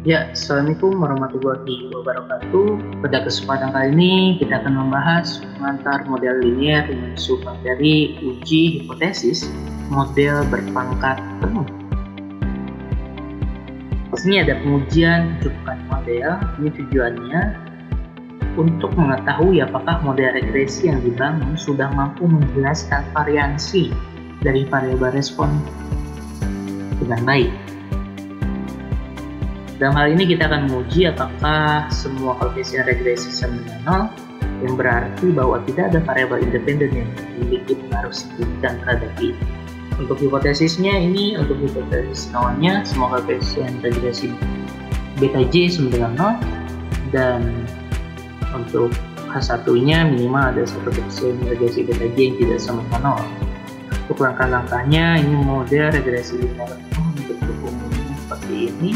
Ya, Assalamualaikum warahmatullahi wabarakatuh. Pada kesempatan kali ini kita akan membahas pengantar model linier dengan submateri uji hipotesis model berpangkat penuh. Di sini ada pengujian kecukupan model. Ini tujuannya untuk mengetahui apakah model regresi yang dibangun sudah mampu menjelaskan variansi dari variabel respon dengan baik. Dalam hal ini kita akan menguji apakah semua koefisien regresi sama dengan 0, yang berarti bahwa tidak ada variabel independen yang memiliki pengaruh signifikan terhadap I. Untuk hipotesisnya ini, untuk hipotesis nolnya semua koefisien regresi beta J sama dengan 0, dan untuk H1-nya minimal ada satu koefisien regresi beta J yang tidak sama dengan 0. Untuk langkah-langkahnya ini model regresi linier untuk umumnya seperti ini.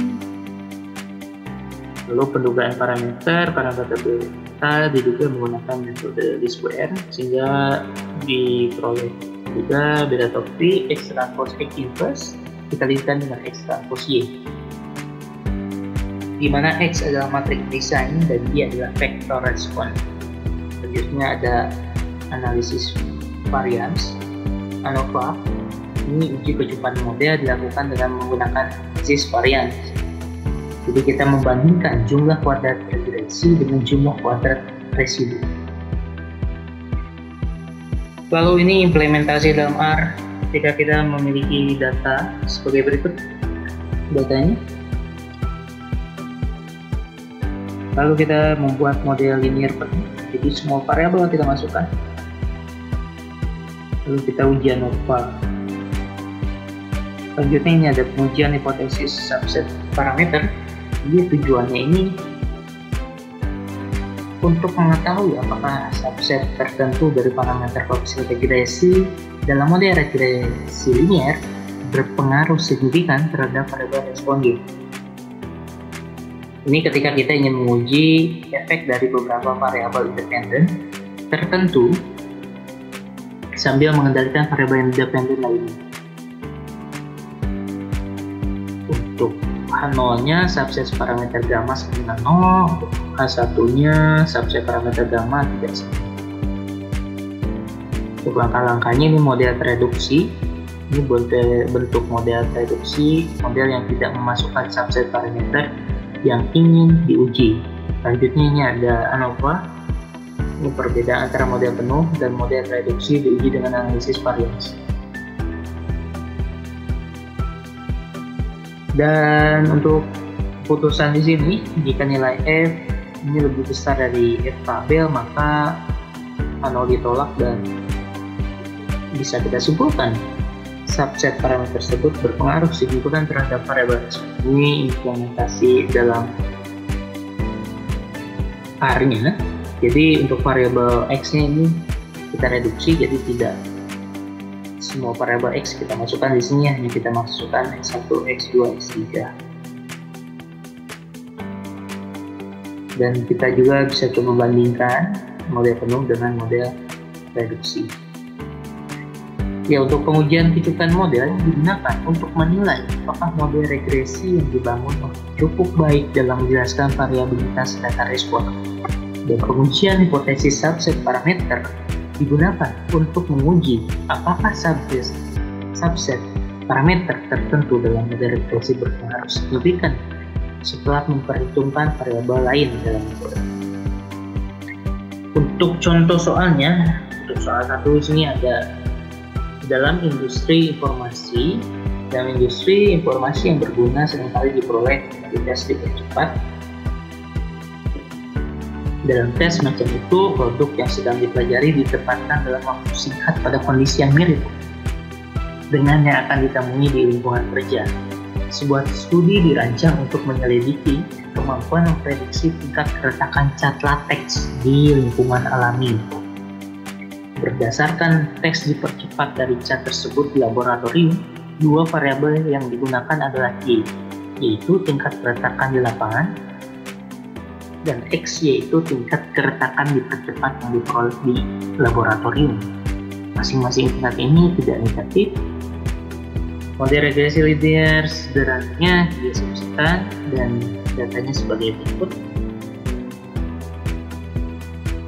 Lalu pendugaan parameter beta diduga menggunakan metode least square sehingga diperoleh juga beta top P X transpose X inverse dikalikan dengan X transpose Y, di mana X adalah matriks desain dan Y adalah vektor respon. Selanjutnya ada analisis varians ANOVA. Ini uji kecukupan model dilakukan dengan menggunakan analisis varians. Jadi kita membandingkan jumlah kuadrat regresi dengan jumlah kuadrat residu. Lalu ini implementasi dalam R ketika kita memiliki data sebagai berikut datanya. Lalu kita membuat model linier penuh, jadi semua variabel kita masukkan. Lalu kita uji ANOVA. Selanjutnya ini ada pengujian hipotesis subset parameter. Jadi tujuannya ini untuk mengetahui apakah subset tertentu dari parameter koefisien regresi dalam model regresi linier berpengaruh signifikan terhadap variabel respon Y. Ini ketika kita ingin menguji efek dari beberapa variabel independen tertentu sambil mengendalikan variabel independen lainnya. Untuk H0-nya subset parameter gamma sama dengan 0, H1-nya subset parameter gamma tidak sama. Untuk langkah-langkahnya ini model reduksi. Ini bentuk model reduksi, model yang tidak memasukkan subset parameter yang ingin diuji. Selanjutnya ini ada ANOVA. Ini perbedaan antara model penuh dan model reduksi diuji dengan analisis varians. Dan untuk keputusan di sini, jika nilai F ini lebih besar dari F tabel, maka A0 ditolak dan bisa kita simpulkan subset parameter tersebut berpengaruh signifikan terhadap variabel respon. Ini implementasi dalam R-nya. Jadi untuk variabel X-nya ini kita reduksi, jadi tidak semua variabel X kita masukkan di sini, hanya kita masukkan X1, X2, X3. Dan kita juga bisa coba bandingkan model penuh dengan model reduksi. Ya, untuk pengujian kecukupan model yang digunakan untuk menilai apakah model regresi yang dibangun cukup baik dalam menjelaskan variabilitas data respon. Dan pengujian hipotesis subset parameter digunakan untuk menguji apakah subset parameter tertentu dalam model regresi berpengaruh signifikan setelah memperhitungkan variabel lain dalam model. Untuk contoh soalnya, untuk soal 1 sini ada dalam industri informasi. Dalam industri informasi yang berguna seringkali diperoleh dari tes dipercepat. Dalam tes macam itu, produk yang sedang dipelajari ditempatkan dalam waktu singkat pada kondisi yang mirip dengan yang akan ditemui di lingkungan kerja. Sebuah studi dirancang untuk menyelidiki kemampuan memprediksi tingkat keretakan cat latex di lingkungan alami. Berdasarkan tes dipercepat dari cat tersebut di laboratorium, dua variabel yang digunakan adalah Y, yaitu tingkat keretakan di lapangan, dan X yaitu tingkat keretakan dipercepat yang diperoleh di laboratorium. Masing-masing tingkat ini tidak negatif. Model regresi linier sederhananya diasumsikan dan datanya sebagai berikut.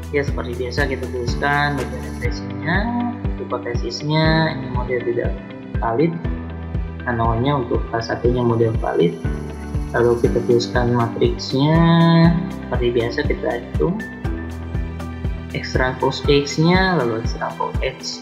Ya, seperti biasa kita tuliskan bagian referensinya, hipotesisnya, ini model tidak valid, nolnya untuk kelas satunya model valid. Lalu kita tuliskan matriksnya, seperti biasa kita hitung X transpose X nya, lalu X transpose X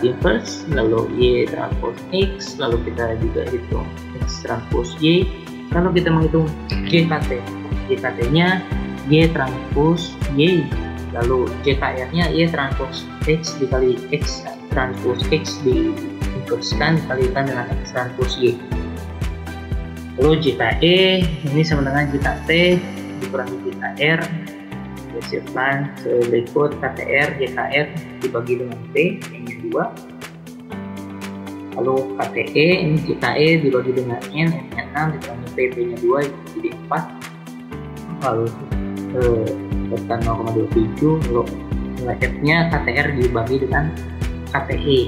inverse, lalu Y transpose X, lalu kita juga hitung X transpose Y, lalu kita menghitung JKT nya Y transpose Y, lalu JKR-nya Y transpose X dikali X transpose X diinverskan dikalikan dengan X transpose Y. Lalu JKE ini sama dengan JKT dikurangi JKR, hasilkan berikut KTR JKR dibagi dengan T yang 2. Lalu KTE ini JKE dibagi dengan N nya 6 dikurangi PP nya 2 jadi 4. Lalu tekan 0,27, lalu nilai F nya KTR dibagi dengan KTE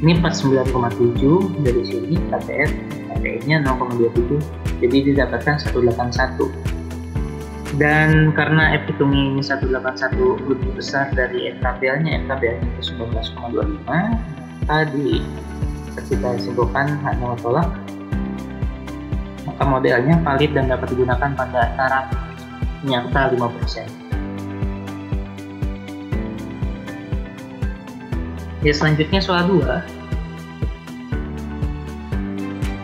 ini 49,7, dari sini KTE nya 0,27 jadi didapatkan 181. Dan karena F hitungnya ini 181 lebih besar dari F tabelnya itu 19,25, tadi kita simpulkan hak tolak, maka modelnya valid dan dapat digunakan pada taraf nyata 5%. Ya, selanjutnya soal 2.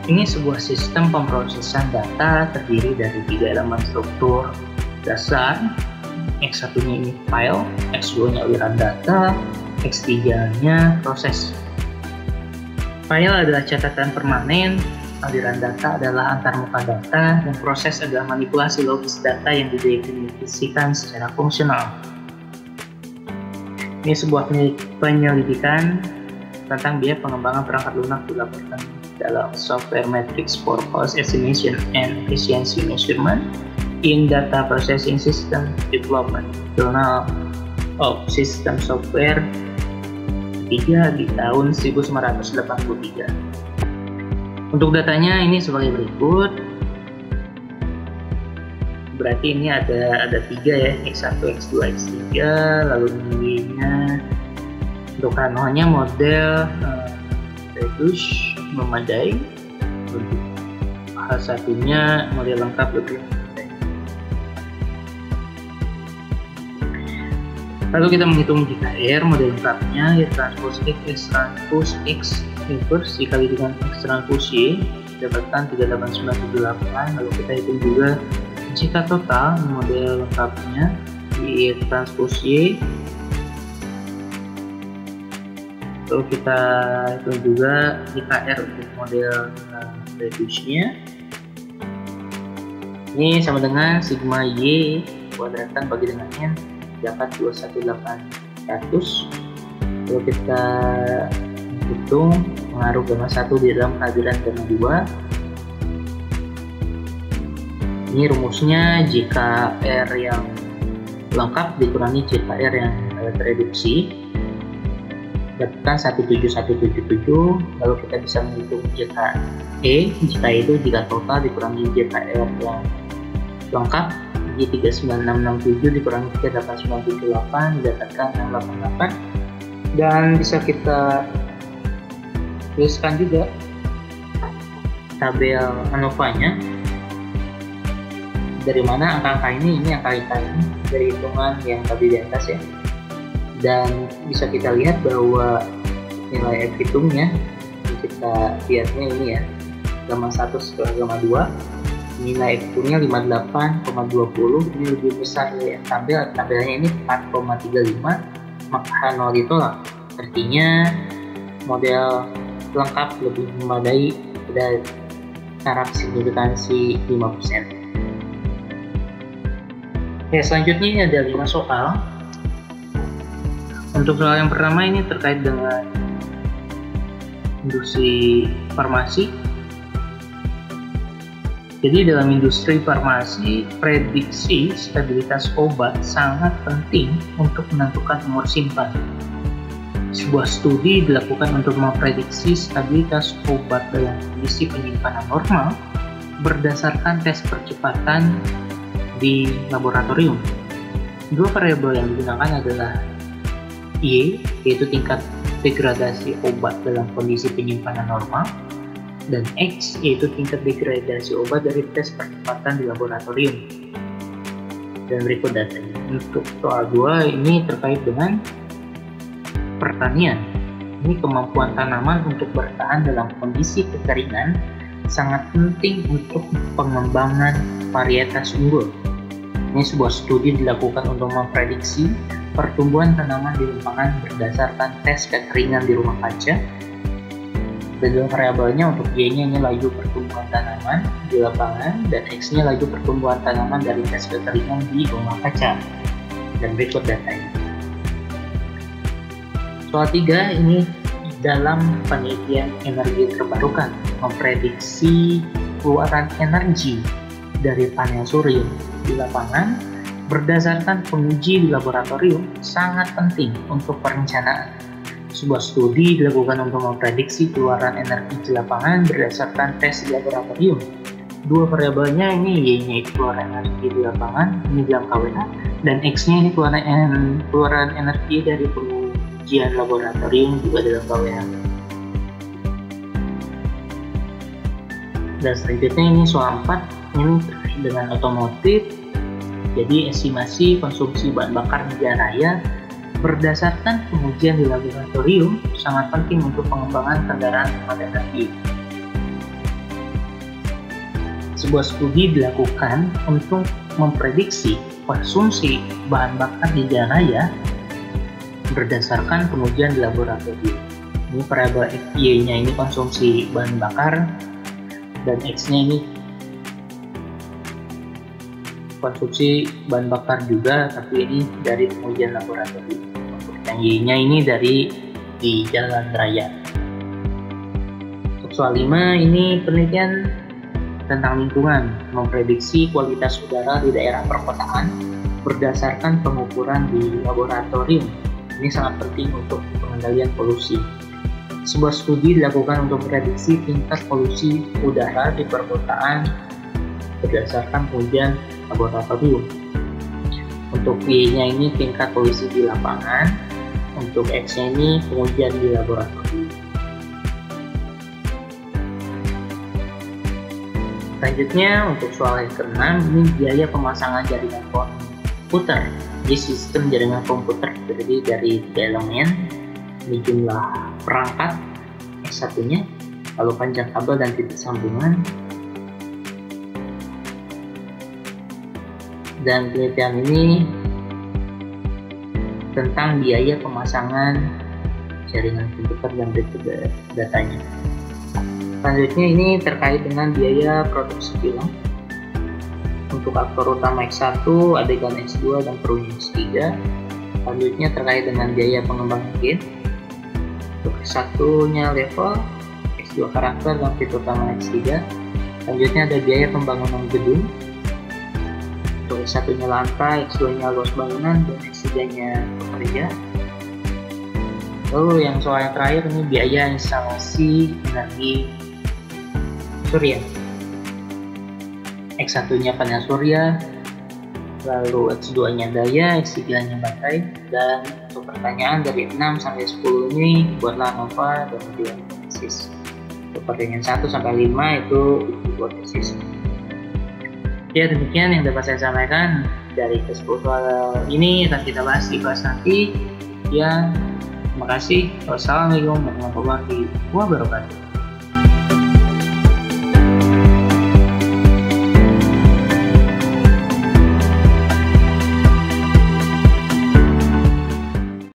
Ini sebuah sistem pemrosesan data terdiri dari 3 elemen struktur dasar. X1 nya ini file, X2 nya aliran data, X3 nya proses. File adalah catatan permanen, aliran data adalah antarmuka data, dan proses adalah manipulasi logis data yang didefinisikan secara fungsional. Ini sebuah penyelidikan tentang biaya pengembangan perangkat lunak dilaporkan dalam Software Metrics for Cost Estimation and Efficiency Measurement in Data Processing System Development, Journal of System Software 3 di tahun 1983. Untuk datanya ini sebagai berikut. Berarti ini ada 3 ya, X1, X2, X3, lalu nilainya untuk hanonya model reduce memadai, untuk hal satunya model lengkap lebih memadai. Lalu kita menghitung JKR model lengkapnya, Y transpose X, X transpose X inverse dikali dengan X transpose Y dapatkan 38978. Lalu kita hitung juga jika total model lengkapnya Y transpose Y, lalu kita hitung juga JKR untuk model reduce-nya. Ini sama dengan sigma Y kuadratkan bagi dengan N dapat 21800. Lalu kita hitung pengaruh gamma 1 di dalam kehadiran gamma 2. Ini rumusnya JKR yang lengkap dikurangi JKR yang tereduksi dapatkan 17177. Lalu kita bisa menghitung JKE itu jika total dikurangi JKR yang lengkap jadi 39667 dikurangi 38978 didapatkan 688. Dan bisa kita tuliskan juga tabel ANOVA-nya. Dari mana angka-angka ini angka-angka ini dari hitungan yang tadi di atas ya. Dan bisa kita lihat bahwa nilai F hitungnya kita lihatnya ini ya, gamma 1 setelah gamma 2 nilai F hitungnya 58,20, ini lebih besar dari tabelnya ini 4,35, maka 0 ditolak. Artinya model lengkap lebih memadai pada taraf signifikansi 5%. Oke, selanjutnya ini ada 5 soal. Untuk soal yang pertama ini terkait dengan industri farmasi. Jadi dalam industri farmasi, prediksi stabilitas obat sangat penting untuk menentukan umur simpan. Sebuah studi dilakukan untuk memprediksi stabilitas obat dalam kondisi penyimpanan normal berdasarkan tes percepatan di laboratorium. Dua variabel yang digunakan adalah Y, yaitu tingkat degradasi obat dalam kondisi penyimpanan normal, dan X, yaitu tingkat degradasi obat dari tes percepatan di laboratorium. Dan berikut datanya. Untuk soal 2 ini terkait dengan pertanian. Ini kemampuan tanaman untuk bertahan dalam kondisi kekeringan sangat penting untuk pengembangan varietas unggul. Ini sebuah studi dilakukan untuk memprediksi pertumbuhan tanaman di lapangan berdasarkan tes kekeringan di rumah kaca. Dan dua variabelnya, untuk Y-nya ini laju pertumbuhan tanaman di lapangan, dan X-nya laju pertumbuhan tanaman dari tes kekeringan di rumah kaca. Dan berikut datanya. Soal 3 ini dalam penelitian energi terbarukan, memprediksi keluaran energi dari panel surya di lapangan berdasarkan penguji di laboratorium sangat penting untuk perencanaan. Sebuah studi dilakukan untuk memprediksi keluaran energi di lapangan berdasarkan tes di laboratorium. Dua variabelnya ini Y-nya itu keluaran energi di lapangan, ini dalam KWH, dan X-nya ini keluaran energi dari pengujian laboratorium juga dalam KWH. Dan selanjutnya ini soal 4, ini terkait dengan otomotif. Jadi estimasi konsumsi bahan bakar di jalan raya berdasarkan pengujian di laboratorium sangat penting untuk pengembangan kendaraan hemat energi. Sebuah studi dilakukan untuk memprediksi konsumsi bahan bakar di jalan raya berdasarkan pengujian di laboratorium. Ini variabel Y-nya ini konsumsi bahan bakar, dan X-nya ini konsumsi bahan bakar juga, tapi ini dari pengujian laboratorium. Untuk yang Y-nya ini dari di jalan raya. Untuk soal 5 ini penelitian tentang lingkungan, memprediksi kualitas udara di daerah perkotaan berdasarkan pengukuran di laboratorium. Ini sangat penting untuk pengendalian polusi. Sebuah studi dilakukan untuk memprediksi tingkat polusi udara di perkotaan berdasarkan pengujian laboratorium. Untuk Y-nya ini tingkat polusi di lapangan, untuk X-nya ini pengujian di laboratorium. Selanjutnya untuk soal yang ke-6, ini biaya pemasangan jaringan komputer. Jadi sistem jaringan komputer terdiri dari 3 elemen. Ini jumlah perangkat X1-nya, lalu panjang kabel dan titik sambungan. Dan penelitian ini tentang biaya pemasangan jaringan komputer dan berikut datanya. Selanjutnya ini terkait dengan biaya produksi film. Untuk aktor utama X1, adegan X2, dan perunya X3. Selanjutnya terkait dengan biaya pengembangan game. Untuk X1-nya level, X2 karakter, dan fitur utama X3. Selanjutnya ada biaya pembangunan gedung. Untuk X1-nya lantai, X2-nya luas bangunan, dan X3-nya pekerja. Lalu yang soal yang terakhir ini biaya instalasi energi surya. X1-nya panel surya, lalu X2-nya daya, X3-nya baterai. Dan untuk pertanyaan dari 6 sampai 10 ini buatlah ANOVA dan kemudian tesis. Untuk pertanyaan 1 sampai 5 itu buat tesis. Ya, demikian yang dapat saya sampaikan dari ke-10 soal ini. Akan kita bahas di kelas nanti. Ya, terima kasih. Wassalamualaikum warahmatullahi wabarakatuh.